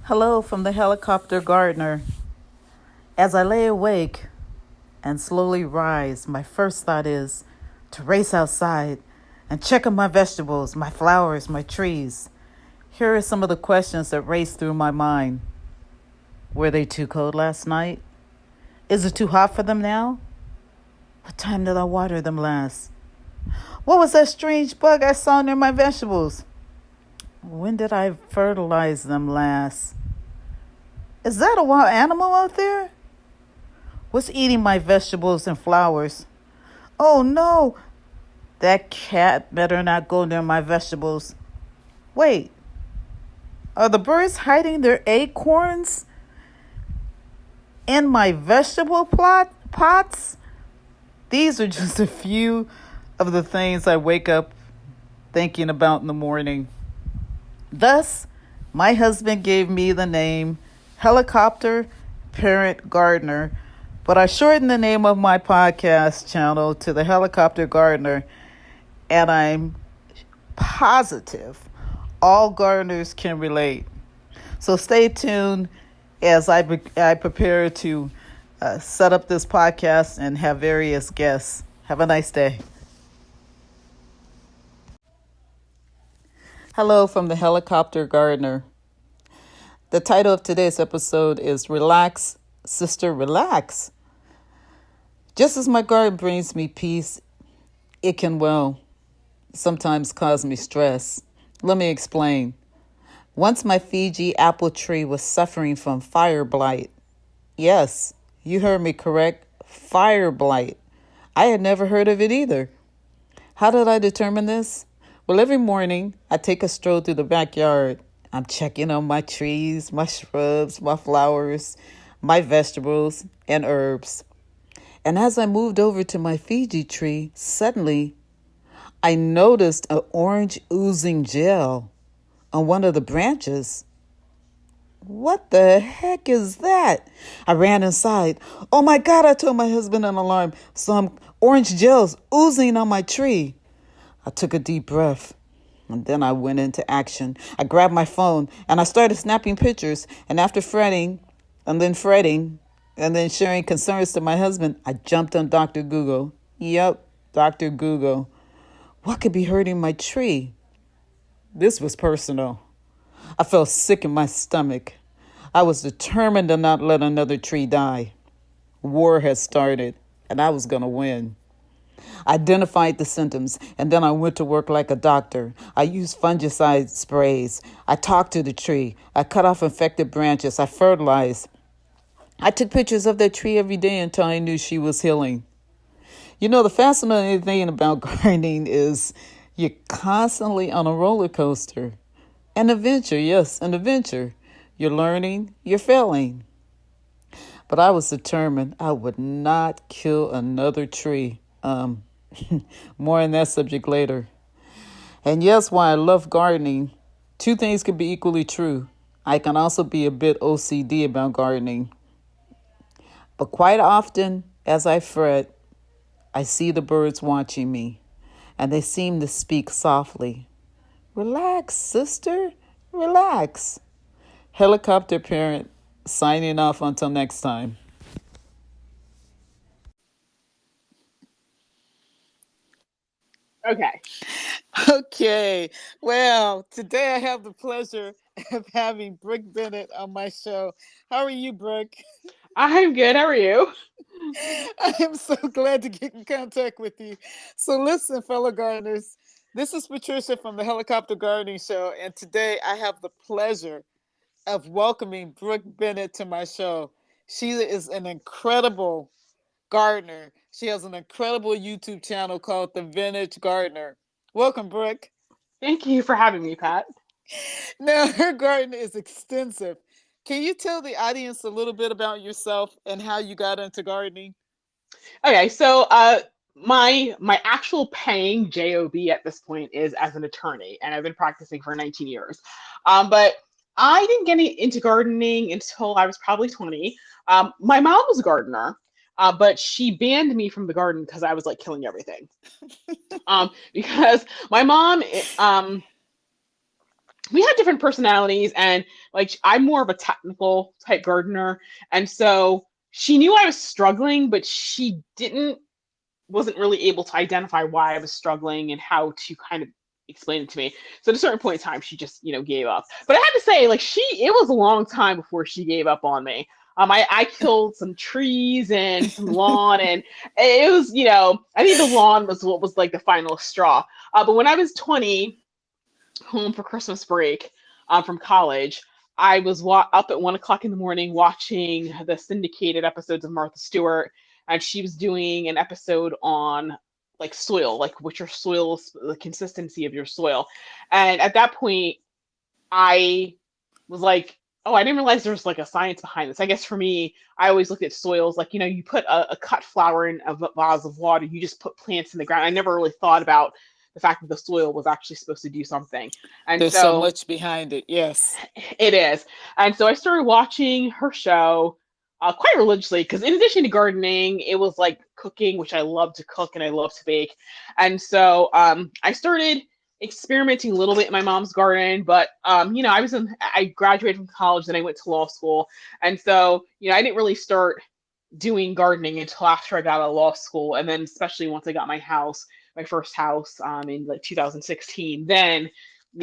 Hello from the helicopter gardener. As I lay awake and slowly rise, my first thought is to race outside and check on my vegetables, my flowers, my trees. Here are some of the questions that race through my mind. Were they too cold last night? Is it too hot for them now? What time did I water them last? What was that strange bug I saw near my vegetables? When did I fertilize them last? Is that a wild animal out there? What's eating my vegetables and flowers? Oh no, that cat better not go near my vegetables. Wait, are the birds hiding their acorns in my vegetable pots? These are just a few of the things I wake up thinking about in the morning. Thus, my husband gave me the name Helicopter Parent Gardener, but I shortened the name of my podcast channel to the Helicopter Gardener, and I'm positive all gardeners can relate. So stay tuned as I prepare to set up this podcast and have various guests. Have a nice day. Hello from the Helicopter Gardener. The title of today's episode is Relax, Sister, Relax. Just as my garden brings me peace, it can, sometimes cause me stress. Let me explain. Once my Fiji apple tree was suffering from fire blight. Yes, you heard me correct. Fire blight. I had never heard of it either. How did I determine this? Well, every morning I take a stroll through the backyard. I'm checking on my trees, my shrubs, my flowers, my vegetables, and herbs. And as I moved over to my Fiji tree, suddenly I noticed an orange oozing gel on one of the branches. What the heck is that? I ran inside. Oh my God, I told my husband in alarm. Some orange gels oozing on my tree. I took a deep breath. And then I went into action. I grabbed my phone and I started snapping pictures. And after fretting, and then sharing concerns to my husband, I jumped on Dr. Google. Yep, Dr. Google. What could be hurting my tree? This was personal. I felt sick in my stomach. I was determined to not let another tree die. War had started, and I was going to win. I identified the symptoms, and then I went to work like a doctor. I used fungicide sprays. I talked to the tree. I cut off infected branches. I fertilized. I took pictures of that tree every day until I knew she was healing. You know, the fascinating thing about gardening is you're constantly on a roller coaster. An adventure, yes, an adventure. You're learning, you're failing. But I was determined I would not kill another tree. More on that subject later. And yes, while I love gardening, two things can be equally true. I can also be a bit OCD about gardening. But quite often, as I fret, I see the birds watching me, and they seem to speak softly. Relax, sister, relax. Helicopter Parent, signing off until next time. Okay. Okay, well, today I have the pleasure of having Brooke Bennett on my show. How are you, Brooke? I'm good. How are you? I am so glad to get in contact with you. So, listen, fellow gardeners, this is Patricia from the Helicopter Gardening Show, and today I have the pleasure of welcoming Brooke Bennett to my show. She is an incredible gardener. She has an incredible YouTube channel called The Vintage Gardener. Welcome, Brooke. Thank you for having me, Pat. Now, her garden is extensive. Can you tell the audience a little bit about yourself and how you got into gardening? Okay, so my actual paying job at this point is as an attorney, and I've been practicing for 19 years. But I didn't get into gardening until I was probably 20. My mom was a gardener, but she banned me from the garden because I was like killing everything. Because my mom, we had different personalities, and like I'm more of a technical type gardener, and so she knew I was struggling, but she didn't wasn't really able to identify why I was struggling and how to kind of explain it to me. So at a certain point in time, she just, gave up. But I have to say, like it was a long time before she gave up on me. I killed some trees and some lawn, and it was, I think the lawn was what was like the final straw. But when I was 20, home for Christmas break, from college, I was up at 1 o'clock in the morning watching the syndicated episodes of Martha Stewart, and she was doing an episode on like soil, like what your soil's the consistency of your soil. And at that point, I was like, oh, I didn't realize there was like a science behind this. I guess for me, I always looked at soils like, you put a cut flower in a vase of water, you just put plants in the ground. I never really thought about the fact that the soil was actually supposed to do something. And There's so so much behind it. Yes. it is. And so I started watching her show quite religiously because, in addition to gardening, it was like cooking, which I love to cook and I love to bake. And so I started experimenting a little bit in my mom's garden, but I graduated from college, then I went to law school, and so I didn't really start doing gardening until after I got out of law school, and then especially once I got my first house, in like 2016, then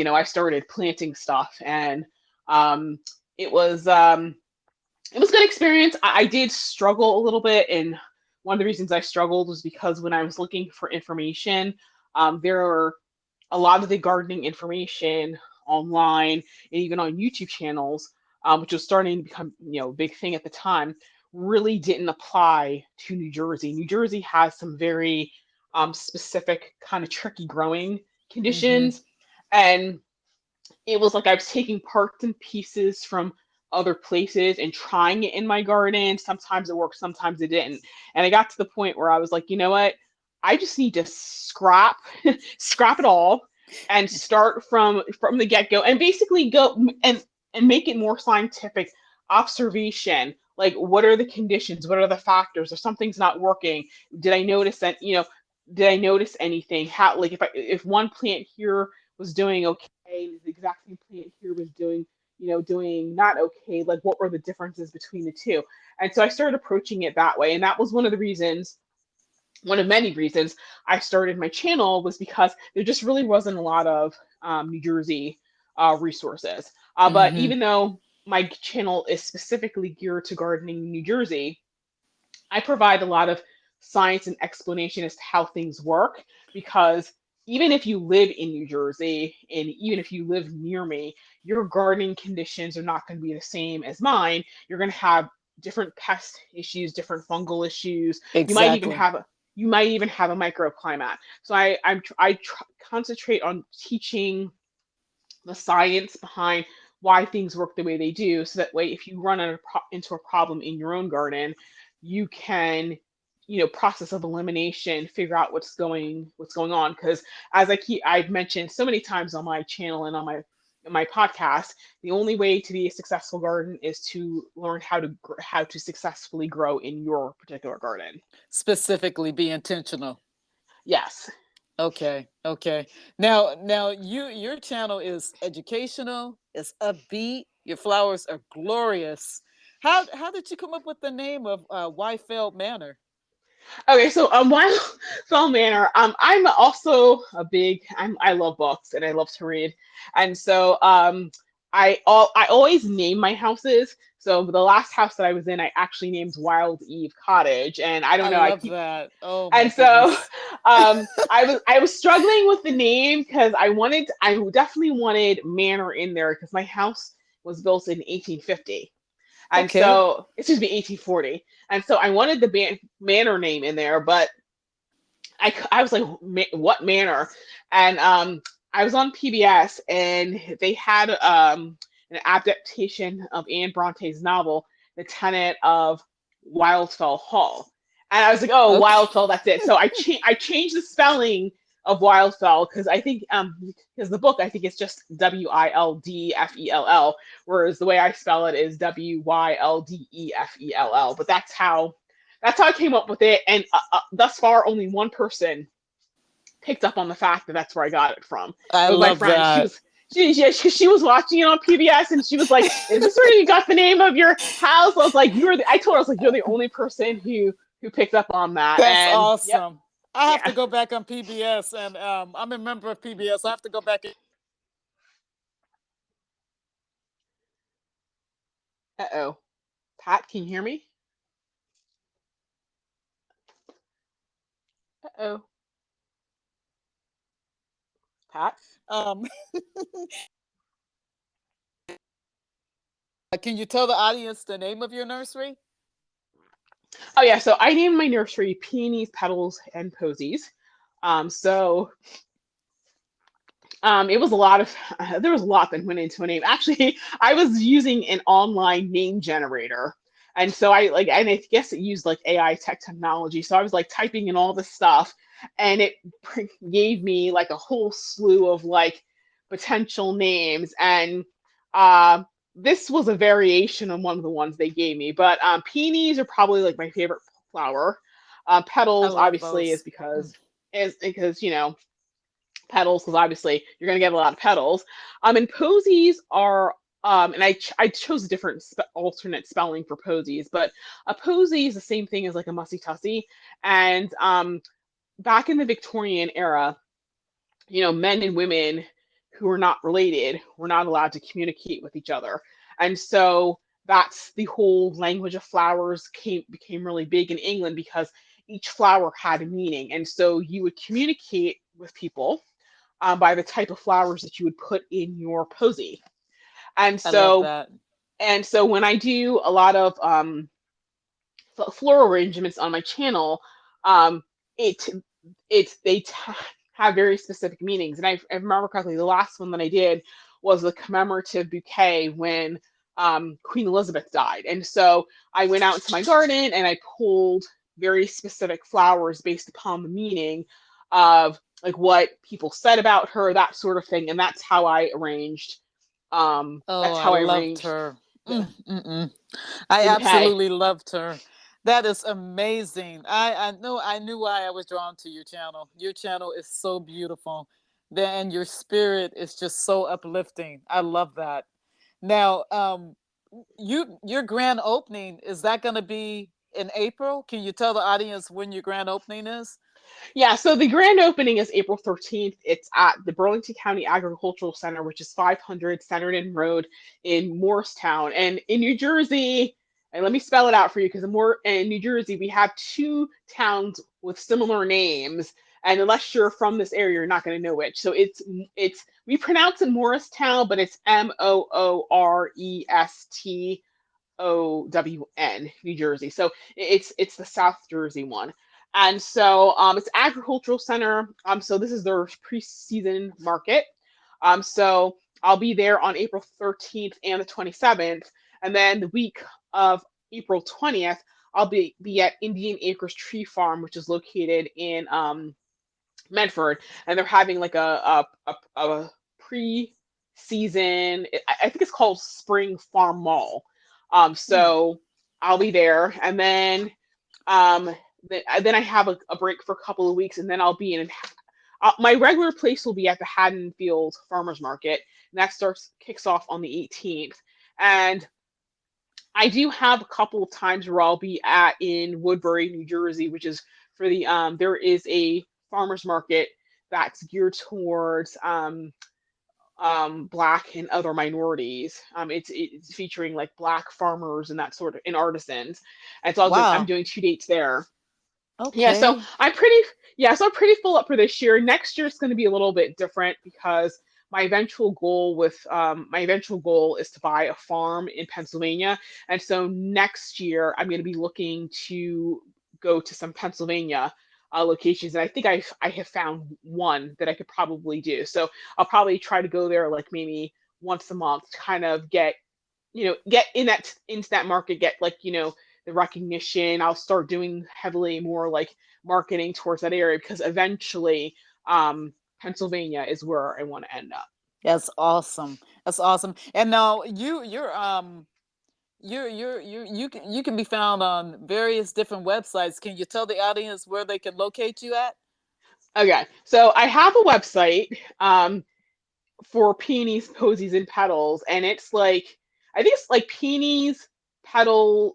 I started planting stuff, and um, it was um, it was a good experience. I did struggle a little bit, and one of the reasons I struggled was because when I was looking for information, there are a lot of the gardening information online and even on YouTube channels, which was starting to become a big thing at the time, really didn't apply to New Jersey. New Jersey has some very specific kind of tricky growing Mm-hmm. conditions, and it was like I was taking parts and pieces from other places and trying it in my garden. Sometimes it worked, sometimes it didn't. And I got to the point where I was like, you know what? I just need to scrap it all and start from the get-go and basically go and make it more scientific observation. Like, what are the conditions? What are the factors? If something's not working, did I notice that, did I notice anything? How, like, if one plant here was doing okay, the exact same plant here was doing not okay, like what were the differences between the two? And so I started approaching it that way. And that was one of many reasons I started my channel, was because there just really wasn't a lot of New Jersey resources. But Mm-hmm. even though my channel is specifically geared to gardening in New Jersey, I provide a lot of science and explanation as to how things work, because even if you live in New Jersey and even if you live near me, your gardening conditions are not going to be the same as mine. You're going to have different pest issues, different fungal issues. Exactly. You might even have a microclimate. So I concentrate on teaching the science behind why things work the way they do, so that way if you run into a problem in your own garden, you can process of elimination, figure out what's going on. Because I've mentioned so many times on my channel and on my podcast, the only way to be a successful garden is to learn how to successfully grow in your particular garden. Specifically, be intentional. Yes. Okay. Okay. Now, your channel is educational. It's upbeat. Your flowers are glorious. How did you come up with the name of Wyfeld Manor? Okay, so Wild Manor. I'm also I love books and I love to read, and so I always name my houses. So the last house that I was in, I actually named Wild Eve Cottage, and I I don't know. I love keep that. Oh my and so goodness. I was struggling with the name because I definitely wanted Manor in there because my house was built in 1850. And Okay. so, excuse me, 1840. And so I wanted the manor name in there, but I was like, what manor? And I was on PBS and they had an adaptation of Anne Bronte's novel, The Tenant of Wildfell Hall. And I was like, oh, Okay. Wildfell, that's it. So I changed the spelling of Wildfell because I think because the book I think it's just Wildfell, whereas the way I spell it is Wyldefell. But that's how I came up with it, and thus far, only one person picked up on the fact that that's where I got it from. I It was my love friend. She that. was she was watching it on PBS, and she was like, "Is this where you got the name of your house?" I was like, I told her, I was like, "You're the only person who picked up on that." That's And yep, awesome. I have to yeah. go back on PBS, and I'm a member of PBS. I have to go back. Uh-oh. Pat, can you hear me? Uh-oh. Pat? Um, can you tell the audience the name of your nursery? Oh yeah, so I named my nursery Peonies, Petals, and Posies. So it was a lot of there was a lot that went into a name. Actually, I was using an online name generator. And so and I guess it used like AI technology. So I was like typing in all this stuff, and it gave me like a whole slew of like potential names. And uh, this was a variation on one of the ones they gave me. But peonies are probably like my favorite flower. I Petals love obviously those. Mm. is because petals, because obviously you're going to get a lot of petals. And posies are, and I chose a different alternate spelling for posies, but a posy is the same thing as like a mussy tussy. And back in the Victorian era, men and women who were not related were not allowed to communicate with each other. And so that's the whole language of flowers became really big in England because each flower had a meaning. And so you would communicate with people by the type of flowers that you would put in your posy. And I love so that. when I do a lot of floral arrangements on my channel, um, it have very specific meanings. And I remember correctly, the last one that I did was the commemorative bouquet when Queen Elizabeth died. And so I went out into my garden and I pulled very specific flowers based upon the meaning of like what people said about her, that sort of thing. And that's how I arranged. Oh, That's I how I loved arranged her. the, I the bouquet. absolutely loved her. That is amazing. I knew why I was drawn to your channel. Your channel is so beautiful. Then your spirit is just so uplifting. I love that. Now, your grand opening, is that going to be in April? Can you tell the audience when your grand opening is? Yeah, so the grand opening is April 13th. It's at the Burlington County Agricultural Center, which is 500 Centerton Road in Morristown. And in New Jersey, and let me spell it out for you because in New Jersey, we have two towns with similar names. And unless you're from this area, you're not going to know which. So it's we pronounce it Morristown, but it's Moorstown, New Jersey. So it's the South Jersey one. And so it's agricultural center. So this is their preseason market. So I'll be there on April 13th and the 27th. And then the week of April 20th, I'll be at Indian Acres Tree Farm, which is located in Medford, and they're having like a pre-season. I think it's called Spring Farm Mall. Hmm. So I'll be there, and um, then I have a break for a couple of weeks, and then I'll be in. My regular place will be at the Haddonfield Farmers Market, and that kicks off on the 18th. And I do have a couple of times where I'll be in Woodbury, New Jersey, which is for there is a farmers market that's geared towards black and other minorities. It's featuring like black farmers and that sort of and artisans. And so I'm Wow. doing 2 dates there. Yeah, so Okay. I'm pretty full up for this year. Next year is going to be a little bit different because my eventual goal is to buy a farm in Pennsylvania, and so next year I'm going to be looking to go to some Pennsylvania locations, and I think I have found one that I could probably do. So I'll probably try to go there like maybe once a month, to kind of get into that market, get like the recognition. I'll start doing heavily more like marketing towards that area because eventually Pennsylvania is where I want to end up. That's awesome. That's awesome. And now you can be found on various different websites. Can you tell the audience where they can locate you at? Okay, so I have a website. for peonies, posies, and petals, and it's like I think it's like peonies, petals,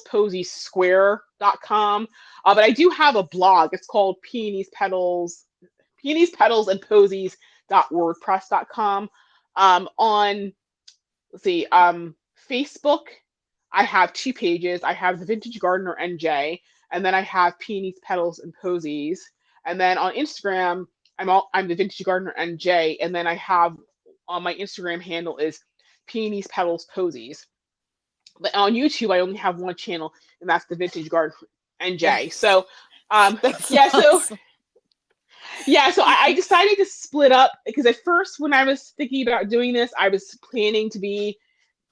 posies, square.com. But I do have a blog. It's called peonies, petals, and posies .wordpress.com. On let's see, Facebook, I have two pages. I have the Vintage Gardener NJ, and then I have Peonies, Petals, and Posies. And then on Instagram, I'm the Vintage Gardener NJ, and then I have on my Instagram handle is Peonies, Petals, Posies. But on YouTube, I only have one channel, and that's the Vintage Gardener NJ. That's, So, that's yeah, so awesome. yeah, so I decided to split up because at first, when I was thinking about doing this, I was planning to be,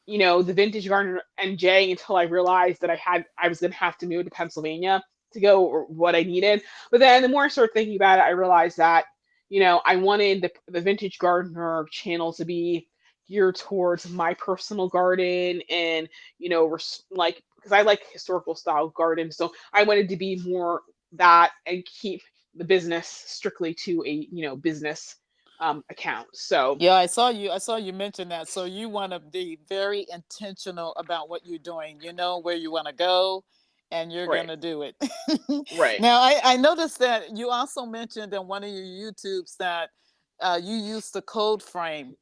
the Vintage Gardener NJ until I realized that I was gonna have to move to Pennsylvania to go or what I needed. But then the more I started thinking about it, I realized that, I wanted the Vintage Gardener channel to be geared towards my personal garden and, like because I like historical style gardens. So I wanted to be more that and keep the business strictly to a, business account. So Yeah, I saw you mention that. So you want to be very intentional about what you're doing. You know where you want to go, and you're right, gonna do it. right. Now, I noticed that you also mentioned in one of your YouTubes that you use the code frame.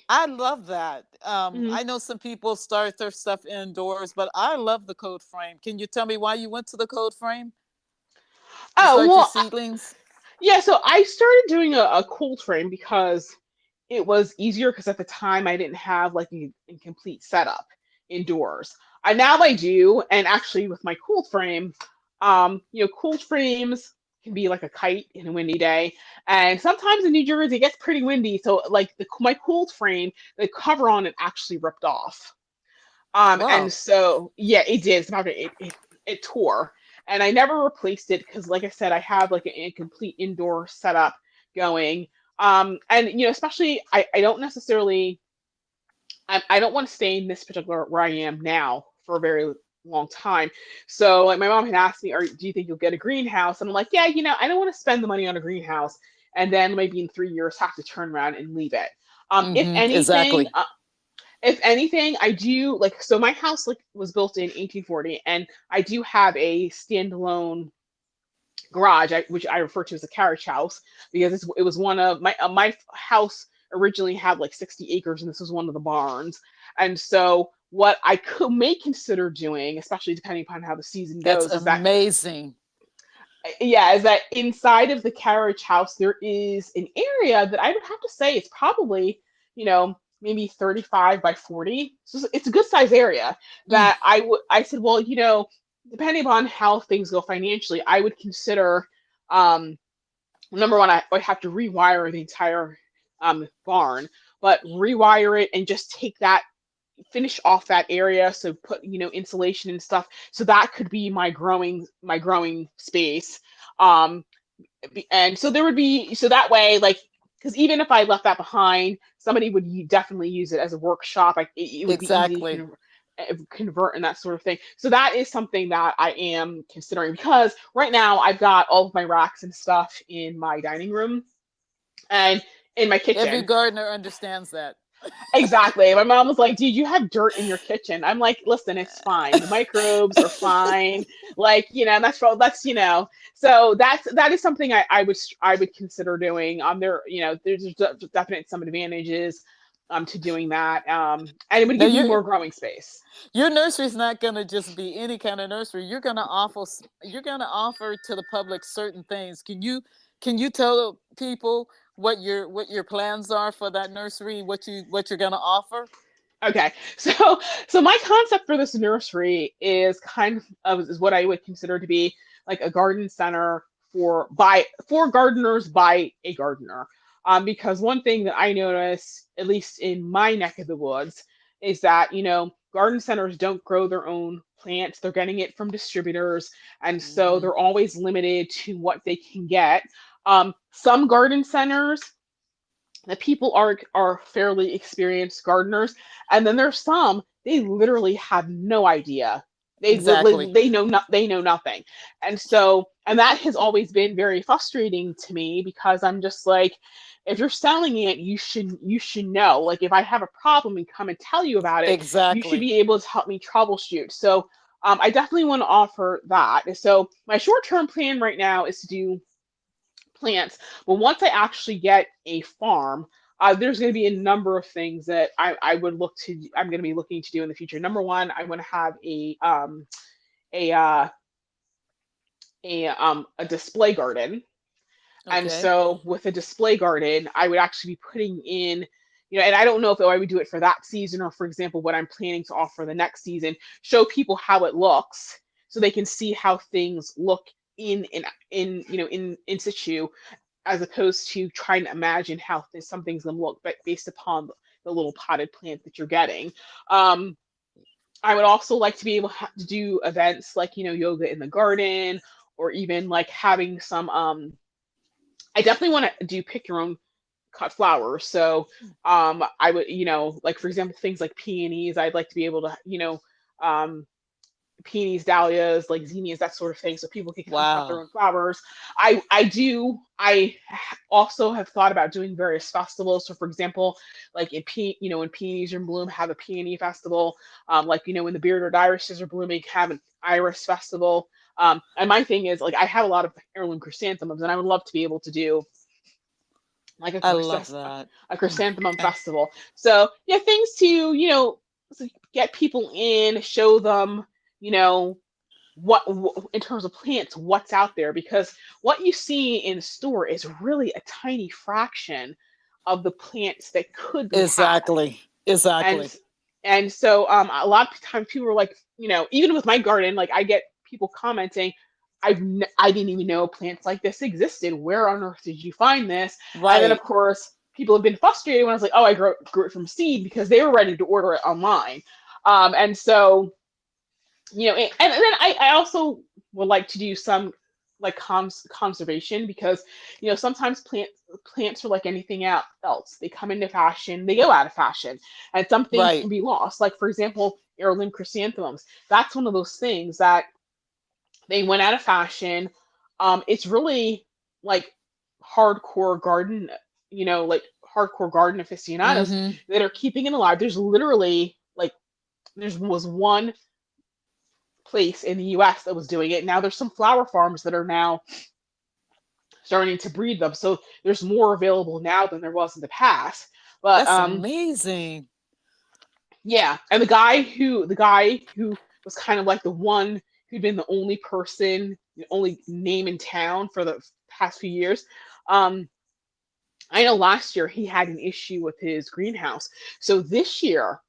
I love that. Mhm. I know some people start their stuff indoors, but I love the code frame. Can you tell me why you went to the code frame to Oh, start your well, seedlings? yeah, so I started doing a cold frame because it was easier because at the time I didn't have like a complete setup indoors. Now I do, and actually with my cold frame, cold frames can be like a kite in a windy day, and sometimes in New Jersey it gets pretty windy. So like my cold frame, the cover on it actually ripped off. And Wow. so yeah, it did. It tore, and I never replaced it because, like I said, I have like a complete indoor setup going. And especially I don't necessarily I don't want to stay in this particular where I am now for a very long time. So like my mom had asked me, "Or do you think you'll get a greenhouse?" And I'm like, "Yeah, I don't want to spend the money on a greenhouse, and then maybe in 3 years have to turn around and leave it." If anything, Exactly. I do like so my house like was built in 1840, and I do have a standalone garage, which I refer to as a carriage house because it was one of my house originally had like 60 acres, and this was one of the barns. And so what I may consider doing, especially depending upon how the season That's goes, amazing. is that inside of the carriage house there is an area that I would have to say it's probably, maybe 35 by 40. So it's a good size area Mm. that I said, well, depending upon how things go financially, I would consider, um number one, I would have to rewire the entire barn, but rewire it and just take that, finish off that area, so put insulation and stuff, so that could be my growing space. um and so there would be, so that way, like, because even if I left that behind, somebody would definitely use it as a workshop. Like it would be easy to Exactly. convert and that sort of thing. So that is something that I am considering, because right now I've got all of my racks and stuff in my dining room and in my Every kitchen. gardener understands that. Exactly. My mom was like, "Dude, you have dirt in your kitchen." I'm like, "Listen, it's fine. The microbes are fine. Like, So that is something I would consider doing. There's definite some advantages to doing that. And it would Now give me more growing space. your nursery is not going to just be any kind of nursery. You're going to offer to the public certain things. Can you tell people what your plans are for that nursery? What you're going to offer? Okay, so my concept for this nursery is kind of is what I would consider to be like a garden center for gardeners by a gardener. Because one thing that I notice, at least in my neck of the woods, is that garden centers don't grow their own plants; they're getting it from distributors, and so Hmm. they're always limited to what they can get. Some garden centers, the people are fairly experienced gardeners, and then there's some, they literally have no idea Exactly. They know nothing. And so, and that has always been very frustrating to me because I'm just like, if you're selling it, you should know. Like if I have a problem and come and tell you about it, you should Exactly. be able to help me troubleshoot. So I definitely want to offer that. So my short-term plan right now is to do plants. But once I actually get a farm, there's going to be a number of things that I'm going to be looking to do in the future. Number one, I want to have a uh, a display garden. And Okay. so with a display garden, I would actually be putting in, and I don't know if I would do it for that season or, for example, what I'm planning to offer the next season, show people how it looks so they can see how things look in situ, as opposed to trying to imagine how something's going to look, but based upon the little potted plant that you're getting. Um, I would also like to be able to do events like, yoga in the garden, or even like having some. I definitely want to do pick your own cut flowers. So I would, like for example, things like peonies. I'd like to be able to, um, peonies, dahlias, like zinnias, that sort of thing, so people can come cut their Wow. own flowers. I also have thought about doing various festivals. So, for example, like when peonies are in bloom, have a peony festival. Like when the bearded irises are blooming, have an iris festival. And my thing is like I have a lot of heirloom chrysanthemums, and I would love to be able to do like I love that. a chrysanthemum Okay. festival. So yeah, things to get people in, show them you know what in terms of plants, what's out there, because what you see in store is really a tiny fraction of the plants that could be had. Exactly. and Exactly. and so a lot of times people are like, even with my garden, like I get people commenting, I didn't even know plants like this existed, where on earth did you find this? And then of Right. course people have been frustrated when I was like, oh, I grew it from seed, because they were ready to order it online. And so and then I also would like to do some like conservation, because sometimes plants are like anything else. They come into fashion, they go out of fashion, and some things Right. can be lost. Like for example, heirloom chrysanthemums. That's one of those things that they went out of fashion. It's really like hardcore garden, like hardcore garden aficionados Mm-hmm. that are keeping it alive. There's literally like there was one place in the US that was doing it. Now there's some flower farms that are now starting to breed them. So there's more available now than there was in the past. But That's amazing. yeah, and the guy who was kind of like the one who'd been the only person, the only name in town for the past few years. Um I know last year he had an issue with his greenhouse. So this year,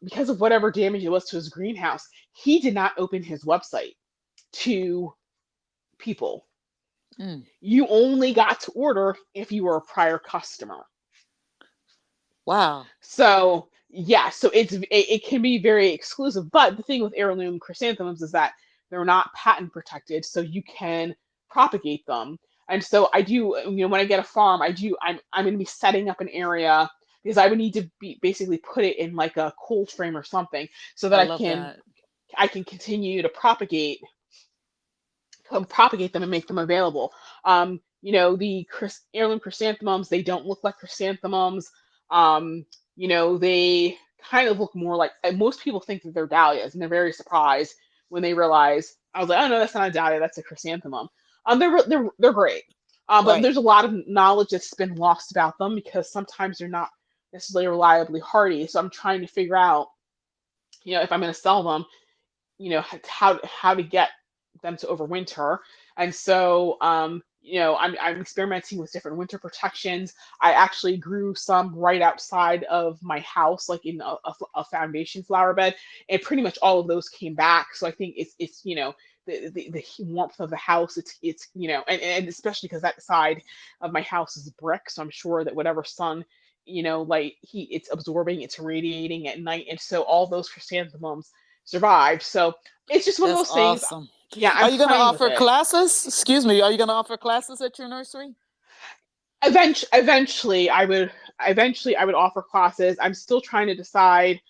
because of whatever damage it was to his greenhouse, he did not open his website to people. Mm. You only got to order if you were a prior customer. Wow. So yeah, so it can be very exclusive. But the thing with heirloom chrysanthemums is that they're not patent protected, so you can propagate them. And so I do, when I get a farm, I'm going to be setting up an area, because I would need to be basically put it in like a cold frame or something, so that I I love can that. I can continue to propagate them and make them available. The heirloom chrysanthemums, they don't look like chrysanthemums. They kind of look more like, most people think that they're dahlias, and they're very surprised when they realize. I was like, oh no, that's not a dahlia, that's a chrysanthemum. They're great. But Right. there's a lot of knowledge that's been lost about them, because sometimes they're not necessarily reliably hardy. So I'm trying to figure out, if I'm going to sell them, how to get them to overwinter. And so I'm experimenting with different winter protections. I actually grew some right outside of my house, like in a foundation flower bed, and pretty much all of those came back. So I think it's the warmth of the house, it's and especially because that side of my house is brick, so I'm sure that whatever sun, light, heat it's absorbing, it's radiating at night, and so all those chrysanthemums survived. So it's just one of That's those things. awesome. Yeah, I'm Are you going to playing with offer it. classes? Excuse me. Are you going to offer classes at your nursery? Eventually I would offer classes. I'm still trying to decide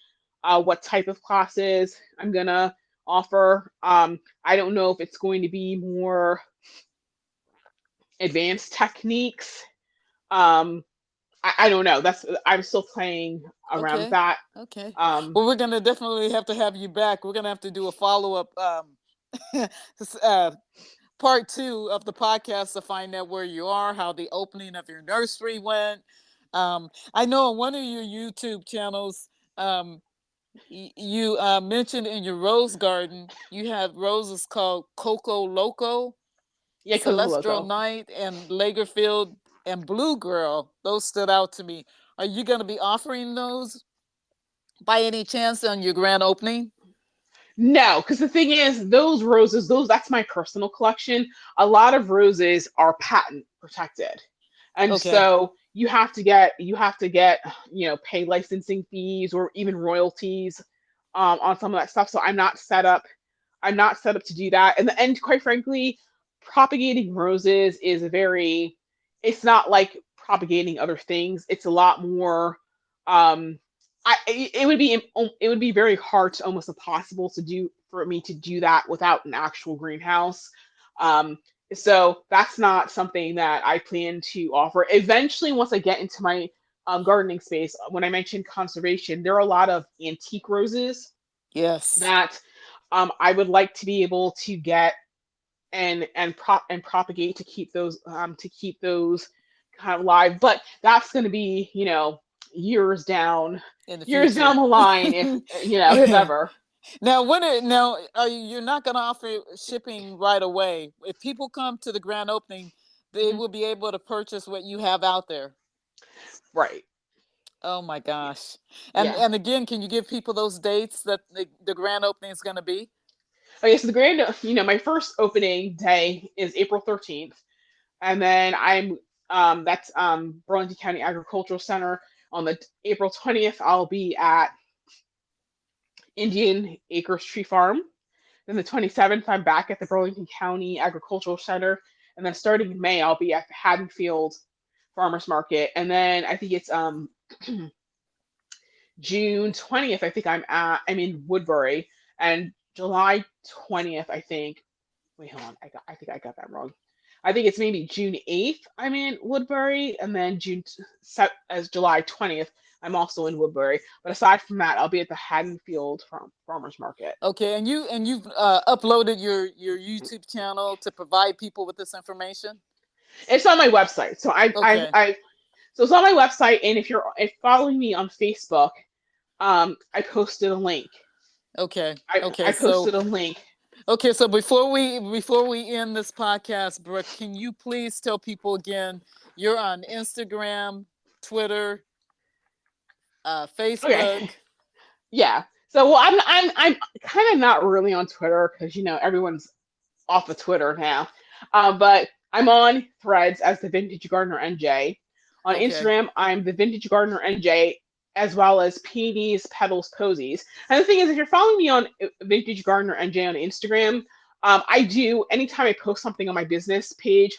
what type of classes I'm gonna offer. I don't know if it's going to be more advanced techniques. Um, I don't know. I'm still playing around Okay. that. Okay. Um, Well, we're gonna definitely have to have you back. We're gonna have to do a follow up uh, part two of the podcast to find out where you are, how the opening of your nursery went. I know on one of your YouTube channels, um, you mentioned in your rose garden you have roses called Coco Loco, yeah, Coco Celestial Loco. Night, and Lagerfield and Blue Girl. Those stood out to me. Are you going to be offering those by any chance on your grand opening? No, because the thing is, those roses, those that's my personal collection. A lot of roses are patent protected, and Okay. so you have to get pay licensing fees or even royalties on some of that stuff. So I'm not set up to do that. And quite frankly, propagating roses is a very, it's not like propagating other things. It's a lot more. Um, it would be very hard to almost impossible to do for me to do that without an actual greenhouse. Um, so that's not something that I plan to offer. Eventually, once I get into my gardening space, when I mentioned conservation, there are a lot of antique roses Yes. that I would like to be able to get and propagate to keep those kind of live. But that's going to be years down In the years future. down the line if ever. Now, you're not going to offer shipping right away. If people come to the grand opening, they Mhm. will be able to purchase what you have out there. Right. Oh my Yeah. gosh. Yeah. And again, can you give people those dates that the grand opening is going to be? Okay, so my first opening day is April 13th, and then that's Burlington County Agricultural Center. On the April 20th, I'll be at Indian Acres Tree Farm. Then the 27th, I'm back at the Burlington County Agricultural Center. And then starting in May, I'll be at the Haddonfield Farmers Market. And then I think it's June 20th, I think I'm in Woodbury. And July 20th, I think. Wait, hold on. I think I got that wrong. I think it's maybe June 8th I'm in Woodbury, and then as July 20th I'm also in Woodbury. But aside from that, I'll be at the Haddonfield Farmers Market. Okay, and you've uploaded your YouTube channel to provide people with this information. It's on my website, Okay, so it's on my website, and if following me on Facebook, I posted a link. okay, I okay. I So posted a link. okay, so before we end this podcast, Brooke, can you please tell people again you're on Instagram, Twitter, Okay, Facebook. yeah. So well, I'm kind of not really on Twitter because everyone's off of Twitter now. But I'm on Threads as the Vintage Gardener NJ. On Okay, Instagram, I'm the Vintage Gardener NJ, as well as Peonies, Petals, Posies. And the thing is, if you're following me on Vintage Gardener NJ on Instagram, I do, anytime I post something on my business page,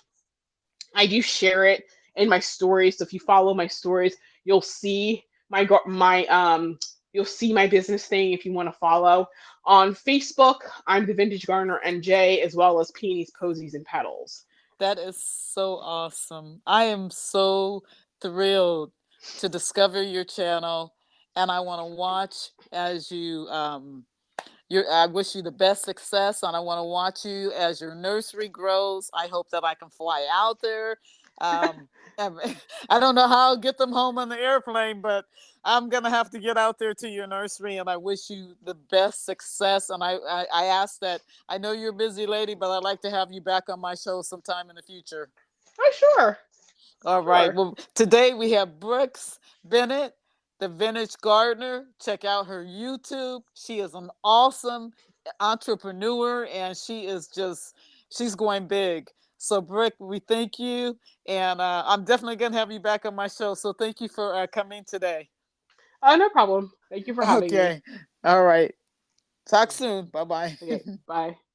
I do share it in my stories. So if you follow my stories, you'll see you'll see my business thing if you want to follow. On Facebook, I'm the Vintage Gardener NJ, as well as Peonies, Posies, and Petals. that is so awesome. I am so thrilled to discover your channel, and I want to watch as you I wish you the best success, and I want to watch you as your nursery grows. I hope that I can fly out there. Um, I don't know how I'll get them home on the airplane, but I'm gonna have to get out there to your nursery, and I wish you the best success. And I ask that. I know you're a busy lady, but I'd like to have you back on my show sometime in the future. Oh, sure, All right. sure. Well, today we have Brooks Bennett, the Vintage Gardener. Check out her YouTube. She is an awesome entrepreneur, and she's going big. So, Brooke, we thank you, and I'm definitely going to have you back on my show. So, thank you for coming today. Oh, no problem. Thank you for having me. Okay. All right. Talk soon. Bye bye. Okay, bye.